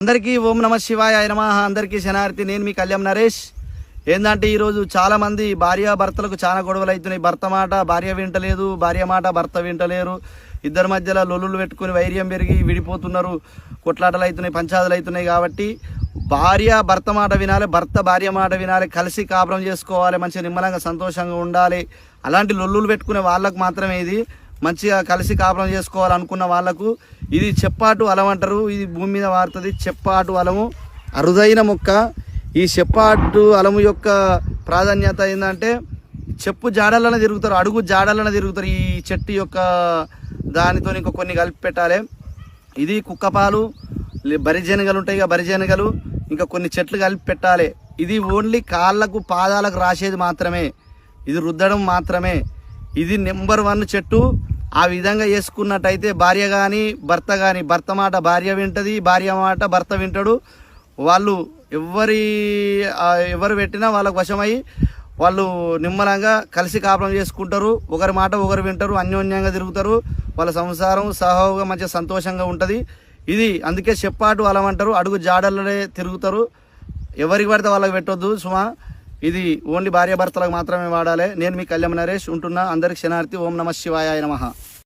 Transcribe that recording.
అందరికీ ఓం నమ శివాయ నమః. అందరికీ శనార్థి. నేను మీ కళ్యాణ్ నరేష్. ఏంటంటే ఈరోజు చాలా మంది భార్యాభర్తలకు చాలా గొడవలు అవుతున్నాయి. భర్త మాట భార్య వింటలేదు, భార్య మాట భర్త వింటలేరు. ఇద్దరి మధ్యలో లొల్లులు పెట్టుకుని వైర్యం పెరిగి విడిపోతున్నారు, కొట్లాటలు అవుతున్నాయి, పంచాదులు అవుతున్నాయి. కాబట్టి భార్య భర్త మాట వినాలి, భర్త భార్య మాట వినాలి, కలిసి కాపురం చేసుకోవాలి, మంచిగా నిమ్మలంగా సంతోషంగా ఉండాలి. అలాంటి లొల్లులు పెట్టుకునే వాళ్ళకు మాత్రమే ఇది మంచిగా కలిసి కాపురం చేసుకోవాలనుకున్న వాళ్ళకు ఇది చెప్పాటు అలం అంటారు. ఇది భూమి మీద వారుతుంది. చెప్పాటు అలము అరుదైన మొక్క. ఈ చెప్పాటు అలము యొక్క ప్రాధాన్యత ఏంటంటే చెప్పు జాడలను తిరుగుతారు, అడుగు జాడలను తిరుగుతారు. ఈ చెట్టు యొక్క దానితో ఇంకా కొన్ని కలిపి పెట్టాలి. ఇది కుక్కపాలు, బరిజనగలు ఉంటాయి కదా, బరిజనగలు ఇంకా కొన్ని చెట్లు కలిపి పెట్టాలి. ఇది ఓన్లీ కాళ్ళకు పాదాలకు రాసేది మాత్రమే, ఇది రుద్దడం మాత్రమే. ఇది నెంబర్ 1 చెట్టు. ఆ విధంగా వేసుకున్నట్టయితే భార్య కానీ భర్త కానీ, భర్త మాట భార్య వింటది, భార్య మాట భర్త వింటాడు. వాళ్ళు ఎవరు పెట్టినా వాళ్ళకు వశమై వాళ్ళు నిమ్మలంగా కలిసి కాపురం చేసుకుంటారు. ఒకరి మాట ఒకరు వింటారు, అన్యోన్యంగా తిరుగుతారు. వాళ్ళ సంసారం సహోగా మంచిగా సంతోషంగా ఉంటుంది. ఇది అందుకే చెప్పాటు అలం అంటారు. అడుగు జాడలనే తిరుగుతారు. ఎవరికి పడితే వాళ్ళకి పెట్టొద్దు సుమా. ఇది ఓన్లీ భార్యాభర్తలకు మాత్రమే వాడాలి. నేను మీ కళ్యాణ్ నరేష్ ఉంటున్నా. అందరికి శనార్థి. ఓం నమ శివాయ నమః.